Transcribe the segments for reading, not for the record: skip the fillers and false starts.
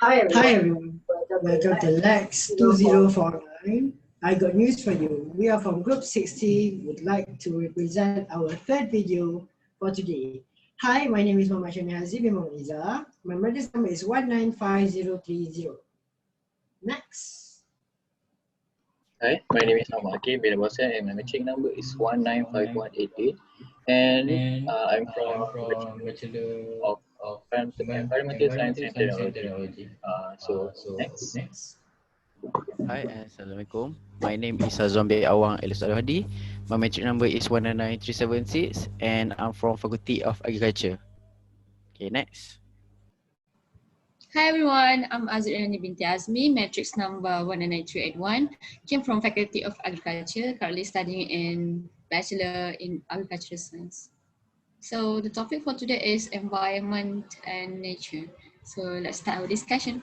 Hi everyone, welcome to LAX 2049. I got news for you. We are from Group 60, would like to represent our third video for today. Hi, my name is Muhammad Shami Hazib Imam Iza. My register number is 195030. Next. Hi, my name is Ahmad Hakim bin Abasan and my metric number is 195188 and I'm from Bachelor of Environmental Science and Technology. So next. Hi, Assalamualaikum. My name is Zombi Awang Elis Al-Hadi. My metric number is 199376 and I'm from Faculty of Agriculture. Okay, next. Hi everyone, I'm Azrina binti Azmi, matrix number 199381. Came from Faculty of Agriculture, currently studying in Bachelor in Agricultural Science. So the topic for today is environment and nature. So let's start our discussion.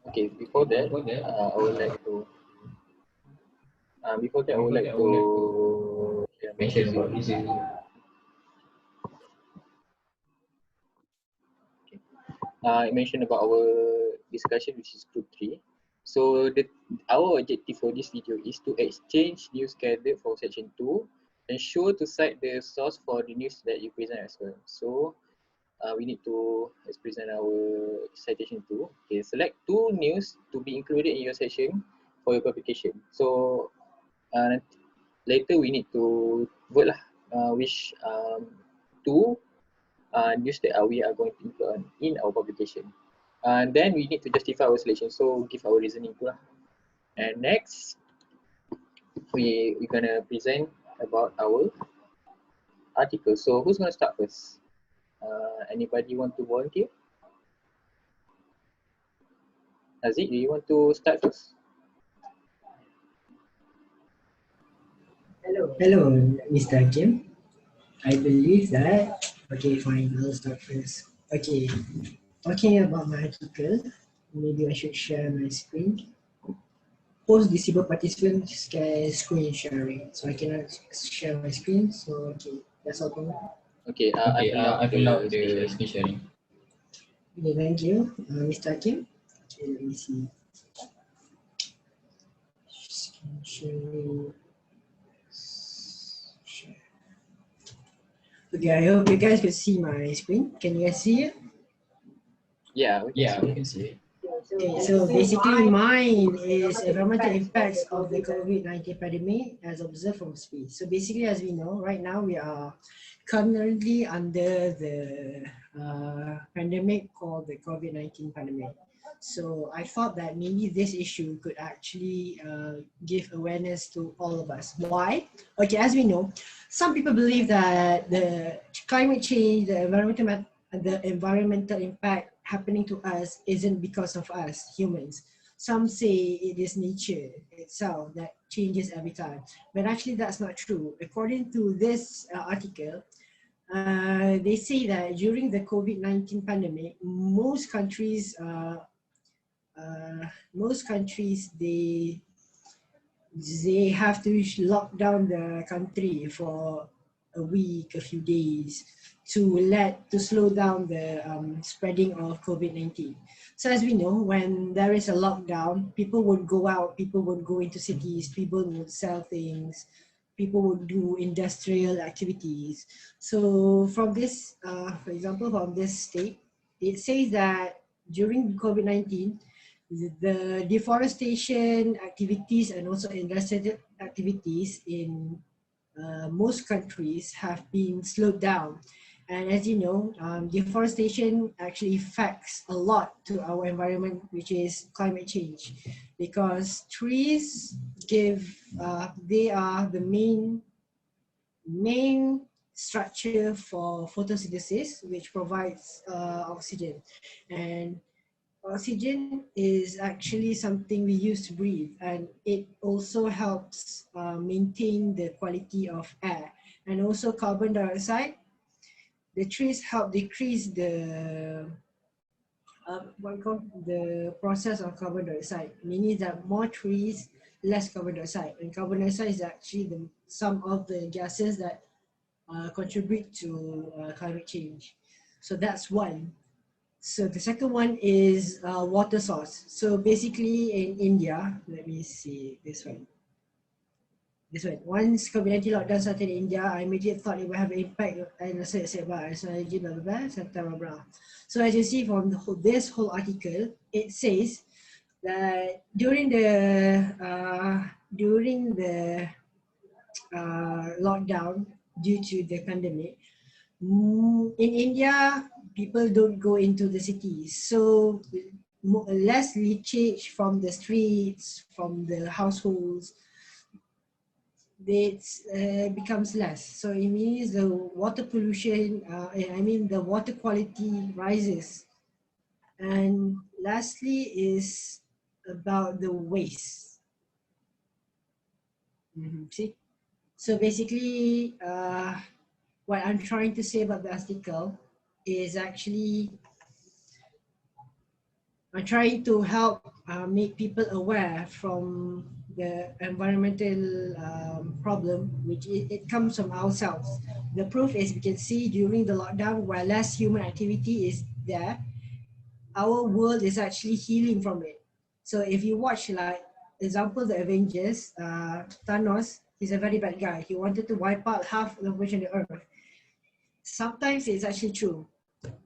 Okay, before that, I would like to mention about this. I mentioned about our discussion, which is group 3. So our objective for this video is to exchange news gathered for section 2, ensure to cite the source for the news that you present as well. So we need to present our citation 2. Okay, select 2 news to be included in your section for your publication. So later we need to vote which 2 news that we are going to include in our publication. And then we need to justify our selection, so give our reasoning too. And next, we're gonna present about our article. So who's gonna start first? Anybody want to volunteer? Aziz, do you want to start first? Hello, Mr. Kim. I believe that, okay, fine, I'll start first. Okay, talking about my article, maybe I should share my screen. Post disabled participants can screen sharing, so I cannot share my screen. So okay, that's all for me. Okay, I've allowed the screen sharing. Okay, thank you, Mr. Kim. Okay, let me see. Screen sharing. Okay, I hope you guys can see my screen. Can you guys see it? Yeah, we can see it. Okay, so basically mine is environmental impacts of the COVID-19 pandemic as observed from space. So basically, as we know, right now we are currently under the pandemic called the COVID-19 pandemic. So I thought that maybe this issue could actually give awareness to all of us. Why? Okay, as we know, some people believe that the climate change, the environmental impact happening to us isn't because of us humans. Some say it is nature itself that changes every time, but actually that's not true. According to this article, they say that during the COVID-19 pandemic, most countries they have to lock down the country for a week, a few days to slow down the spreading of COVID-19. So as we know, when there is a lockdown, people would go out, people would go into cities, people would sell things, people would do industrial activities. So from this, for example, from this state, it says that during COVID-19, the deforestation activities and also industrial activities in most countries have been slowed down. And as you know, deforestation actually affects a lot to our environment, which is climate change, because trees they are the main structure for photosynthesis, which provides oxygen. And oxygen is actually something we use to breathe, and it also helps maintain the quality of air. And also carbon dioxide, the trees help decrease the the process of carbon dioxide, meaning that more trees, less carbon dioxide. And carbon dioxide is actually some of the gases that contribute to climate change. So that's one. So the second one is water source. So basically in India, let me see this one. This one. Once COVID-19 lockdown started in India, I immediately thought it would have an impact and I said, blah, blah, blah. So as you see from this whole article, it says that during the lockdown due to the pandemic, in India, people don't go into the cities. So less leachage from the streets, from the households, it becomes less. So it means the water pollution, the water quality rises. And lastly is about the waste. See? So basically, what I'm trying to say about the article is actually I'm trying to help make people aware from the environmental problem, which it comes from ourselves. The proof is we can see during the lockdown, while less human activity is there, our world is actually healing from it. So if you watch, like example, the Avengers, Thanos, he's a very bad guy. He wanted to wipe out half the population of the Earth. Sometimes it's actually true.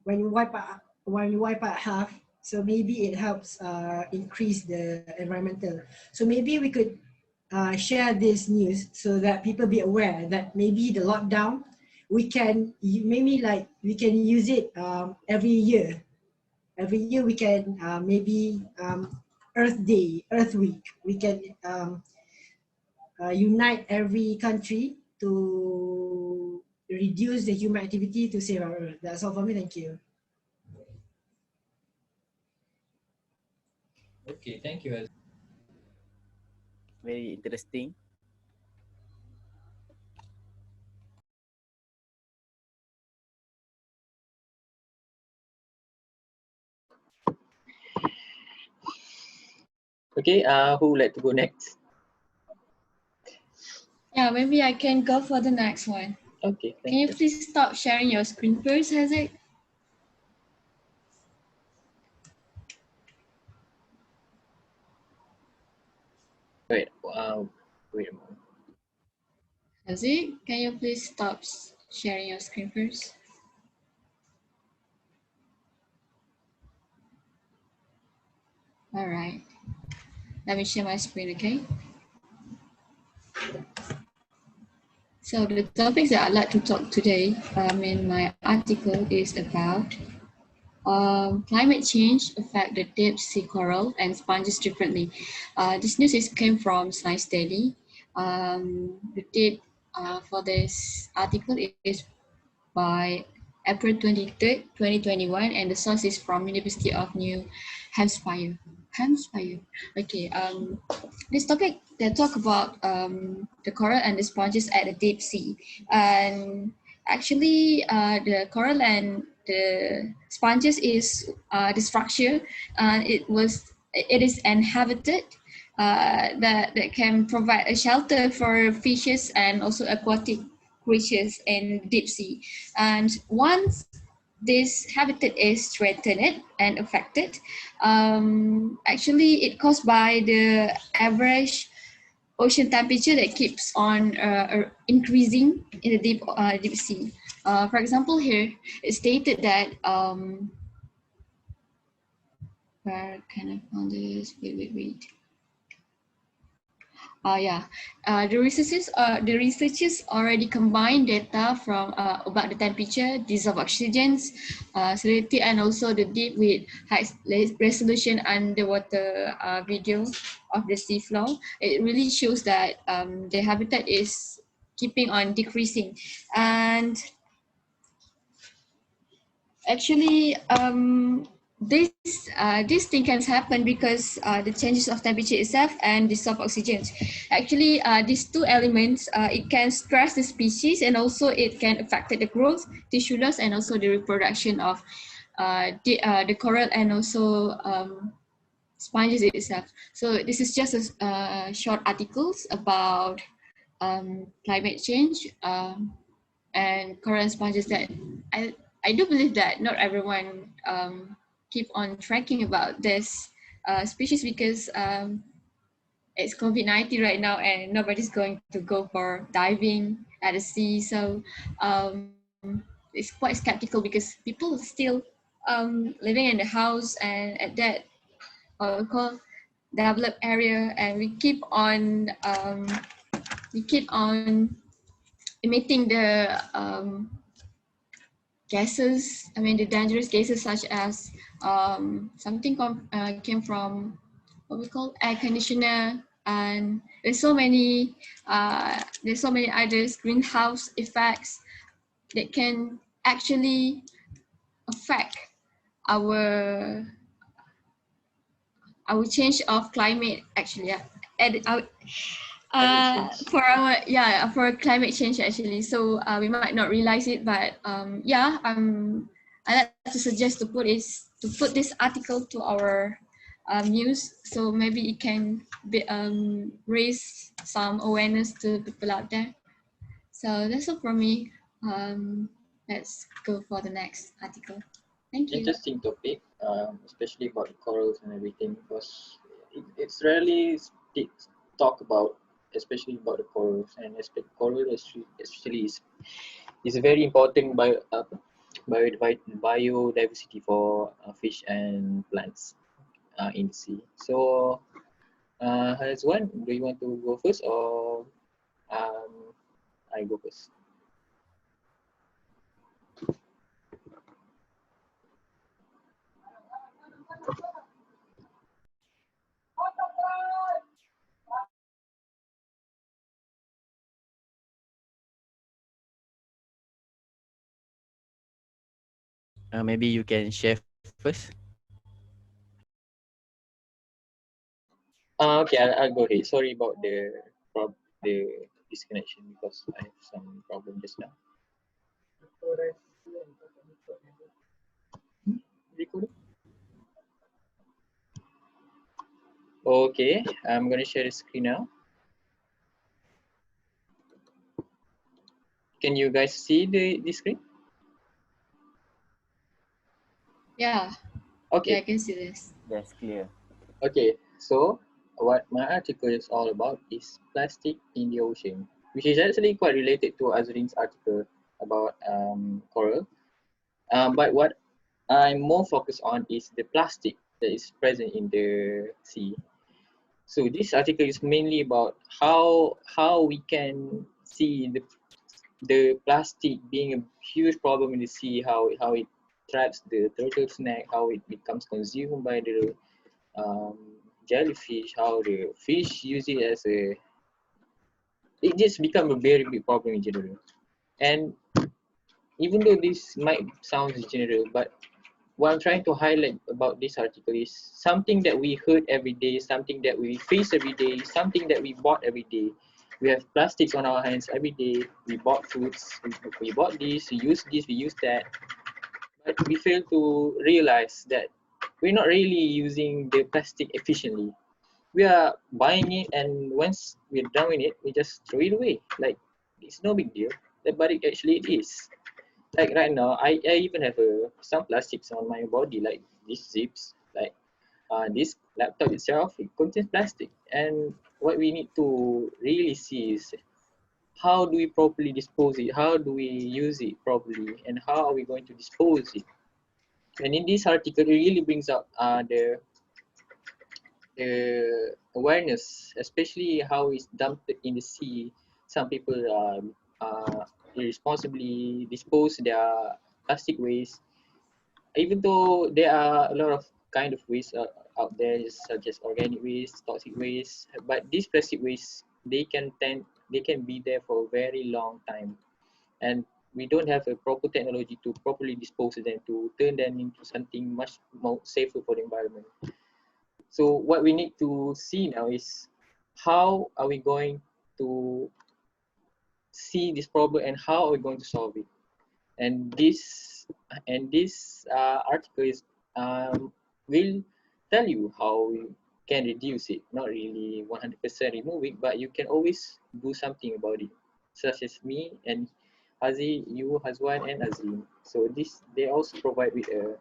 When you wipe out half, so maybe it helps increase the environmental. So maybe we could share this news so that people be aware that maybe the lockdown we can use it every year. Every year we can maybe Earth Day, Earth Week. We can unite every country to reduce the human activity to save our Earth. That's all for me. Thank you. Okay, thank you. Very interesting. Okay, who would like to go next? Yeah, maybe I can go for the next one. Okay, Can you please stop sharing your screen first, Hazek? Wait, wait a moment. Hazek, can you please stop sharing your screen first? All right. Let me share my screen, okay? So the topics that I'd like to talk today in my article is about climate change affect the deep sea coral and sponges differently. This news came from Science Daily. The date for this article is by April 23rd, 2021, and the source is from University of New Hampshire. Okay. This topic they talk about the coral and the sponges at the deep sea, and actually the coral and the sponges is the structure. It is inhabited. That can provide a shelter for fishes and also aquatic creatures in deep sea. And once this habitat is threatened and affected, actually it caused by the average ocean temperature that keeps on increasing in the deep sea. For example, here it stated that where can I find this? Wait. The researchers already combined data from about the temperature, dissolved oxygens, salinity, and also the deep with high resolution underwater video of the seafloor. It really shows that the habitat is keeping on decreasing, and actually this thing can happen because the changes of temperature itself and the soft oxygen. Actually these two elements it can stress the species, and also it can affect the growth, tissue loss, and also the reproduction of the coral and also sponges itself. So this is just a short articles about climate change and coral and sponges that I do believe that not everyone keep on tracking about this species because it's COVID-19 right now and nobody's going to go for diving at the sea. So it's quite skeptical because people still living in the house and at that what we call developed area, and we keep on emitting the gases. I mean the dangerous gases such as something came from what we call air conditioner, and there's so many others greenhouse effects that can actually affect our change of climate actually. Yeah. And our, for our for climate change actually. So we might not realize it, but I like to suggest to put this article to our news, so maybe it can raise some awareness to people out there. So that's all from me. Let's go for the next article. Thank you. Interesting topic, especially about the corals and everything, because it's rarely talk about, especially about the corals, and coral especially is a very important biodiversity for fish and plants in the sea. So, Hazwan, do you want to go first or I go first? Maybe you can share first. Okay, I'll go ahead. Sorry about the disconnection because I have some problem just now. Recording? Okay, I'm gonna share the screen now. Can you guys see the screen? Yeah. Okay. Yeah, I can see this. That's clear. Okay, so what my article is all about is plastic in the ocean, which is actually quite related to Azrin's article about coral. But what I'm more focused on is the plastic that is present in the sea. So this article is mainly about how we can see the plastic being a huge problem in the sea, how it traps the turtle snack, how it becomes consumed by the um, jellyfish, how the fish use it as it just become a very big problem in general. And even though this might sound general, but what I'm trying to highlight about this article is something that we heard every day, something that we face every day, something that we bought every day. We have plastics on our hands every day. We bought foods, we bought this, we use that. But we fail to realize that we're not really using the plastic efficiently. We are buying it, and once we're done with it, we just throw it away. Like, it's no big deal, but it actually it is. Like right now, I even have some plastics on my body, like these zips, like this laptop itself, it contains plastic. And what we need to really see is how do we properly dispose it? How do we use it properly? And how are we going to dispose it? And in this article, it really brings up the awareness, especially how it's dumped in the sea. Some people irresponsibly dispose their plastic waste, even though there are a lot of kind of waste out there, such as organic waste, toxic waste. But these plastic waste, they can be there for a very long time, and we don't have a proper technology to properly dispose of them, to turn them into something much more safer for the environment. So what we need to see now is how are we going to see this problem and how are we going to solve it? And this article is will tell you how you can reduce it. Not really 100% remove it, but you can always do something about it. Such as me and Hazi, you, Hazwan, and Azim. So they also provide with a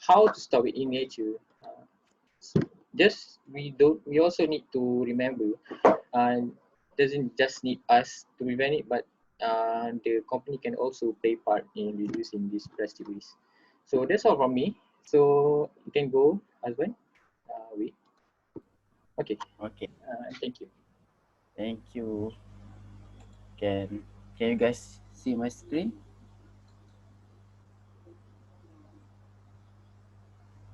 how to stop it in nature. So just we also need to remember, doesn't just need us to prevent it, but the company can also play part in reducing this plastic waste. So that's all from me. So you can go, Hazwan. Wait. Okay. Okay, Thank you. thank you. Can you guys see my screen?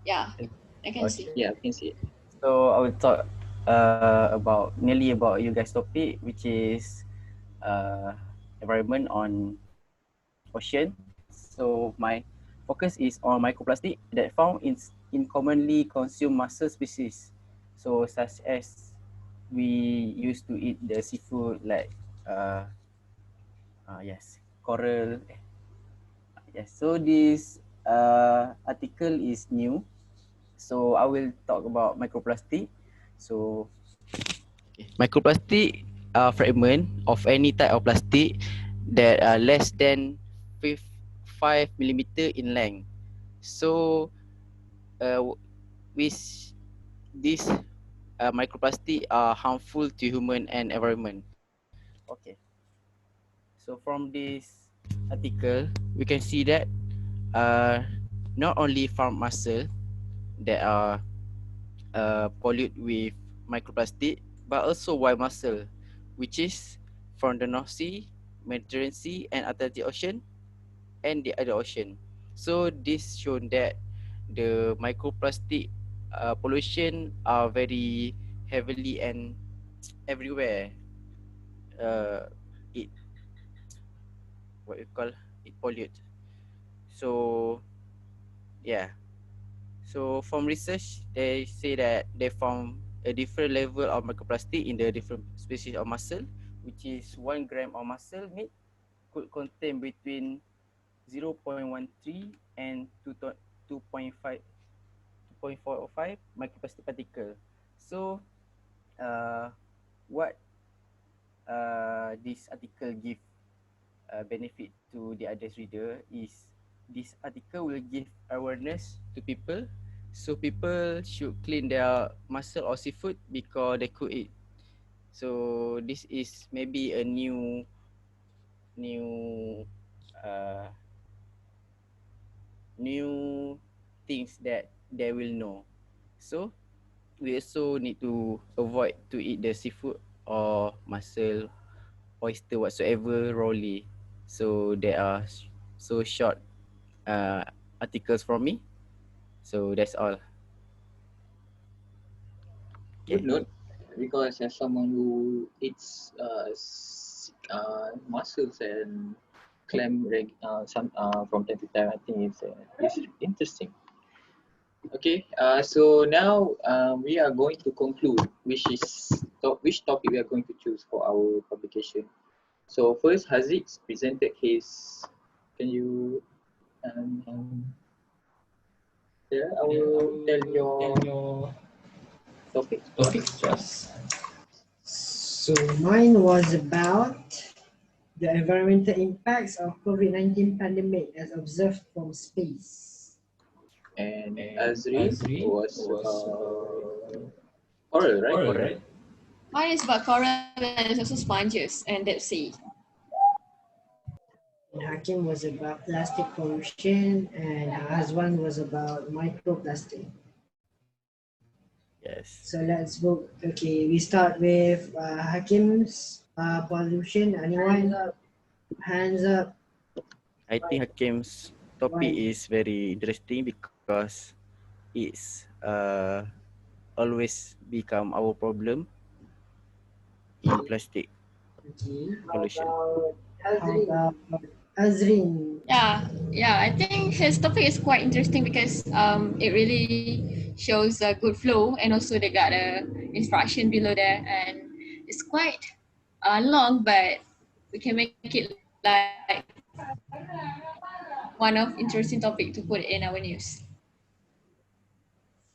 Yeah, I can see. Okay. Yeah, I can see it. So I will talk about nearly about you guys topic, which is uh, environment on ocean. So my focus is on microplastic that found in commonly consumed mussel species. So such as we used to eat the seafood like yes, coral. Yes. So this article is new. So I will talk about microplastic. So microplastic are fragment of any type of plastic that are less than 5 millimeter in length. So with this microplastic are harmful to human and environment. Okay. So from this article, we can see that uh, not only farm mussel that are pollute with microplastic, but also white mussel, which is from the North Sea, Mediterranean Sea, and Atlantic Ocean, and the other ocean. So this shown that the microplastic pollution are very heavily and everywhere. It what you call it pollute. So yeah. So from research, they say that they found a different level of microplastic in the different species of mussel, which is 1 gram of mussel meat could contain between 0.13 and 2.5 2.405 microplastic particle. So uh, what this article give benefit to the others reader is this article will give awareness to people, so people should clean their mussel or seafood because they could eat. So this is maybe a new uh, new things that they will know. So we also need to avoid to eat the seafood or mussel, oyster whatsoever rawly. So there are so short uh, articles from me. So that's all. Good Okay. note, because as someone who eats mussels and some from time to time, I think it's interesting. Okay, so now we are going to conclude which topic we are going to choose for our publication. So first, Haziq presented his. Can you yeah, I will tell your topic. Yes. So mine was about the environmental impacts of COVID-19 pandemic as observed from space. And Azrin was oral, right? Mine is about coral and it's also sponges and deep sea. And Hakim was about plastic pollution, and Azwan was about microplastic. Yes. So let's vote. Okay, we start with Hakim's pollution. Anyone? Hands up. I think Hakim's topic One. is very interesting because it's always become our problem in plastic Okay. pollution. How about Azrin? Yeah, I think his topic is quite interesting because it really shows a good flow, and also they got a instruction below there, and it's quite long, but we can make it like one of interesting topic to put in our news.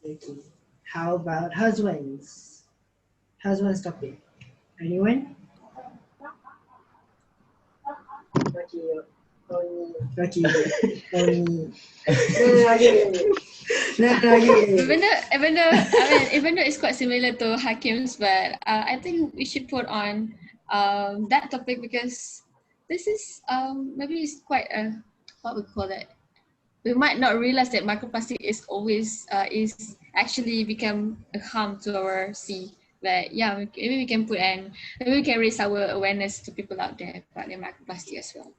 Okay. How about husbands? Husband's topic. Anyone? Okay. Only. No, okay. Even though it's quite similar to Hakim's, but I think we should put on that topic because this is maybe it's quite a what we call that. We might not realize that microplastic is always is actually become a harm to our sea. But yeah, maybe we can maybe we can raise our awareness to people out there about the microplastic as well.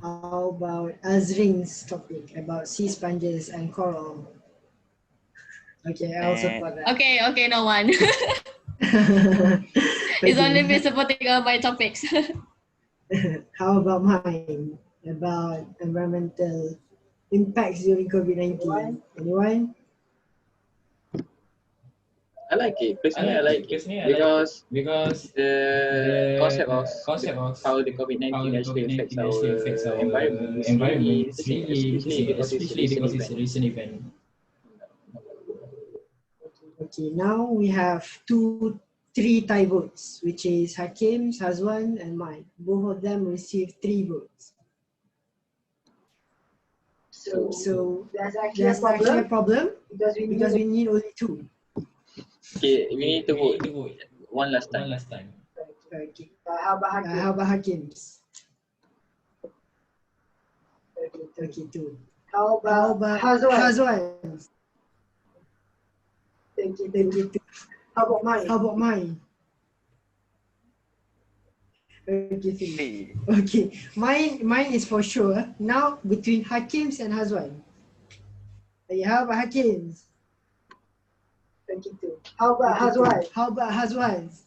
How about Azrin's topic about sea sponges and coral? Okay, I also thought that. Okay, no one. It's only me supporting all my topics. How about mine? About environmental impacts during COVID-19. Anyone? I like it. Personally, I like it because the concept of how the COVID-19 actually affects our environment is really interesting, especially because it's a recent event. Okay, now we have 3 tie votes, which is Hakim's, Hazwan, and mine. Both of them received 3 votes. So there's actually a problem because we need only 2. Okay, we need to vote one last time. Okay. How about Hakim's? Okay, 2. How about Hazwan's? Thank you. How about mine? Okay, 3. Okay, mine is for sure. Now between Hakim's and Hazwan. Okay, how about Hakim's? 22. How about Hazwan's? How about Hakim's?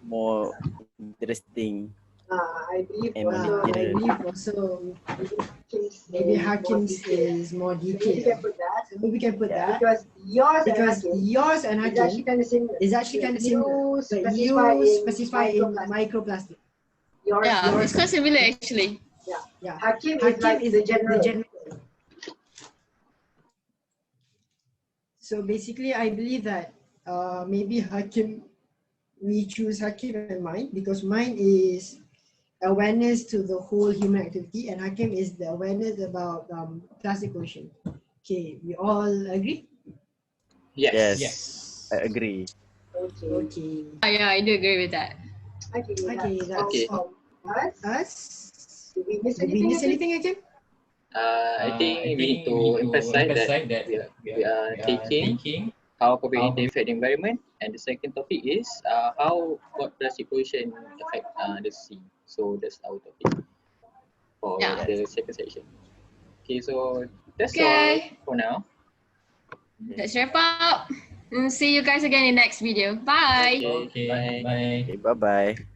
More interesting. I believe And more also maybe Hakim's is more detailed. Maybe we can put that because yours and Hakim is actually kind of similar, but you specify in microplastic. Yeah, it's quite similar actually. Yeah. Hakim is the general. So basically, I believe that maybe we choose Hakim and mine because mine is awareness to the whole human activity and Hakim is the awareness about plastic pollution. Okay, we all agree? Yes. I agree. Okay. Yeah, I do agree with that. Okay, that's all. Us? Did we miss anything, Hakim? I think we need to emphasize that we are taking how COVID-19 affect the environment, and the second topic is how plastic pollution affect the sea. So that's our topic for the second section. Okay, so that's all for now. Let's wrap up. See you guys again in next video. Bye. Okay, bye. Okay, bye-bye.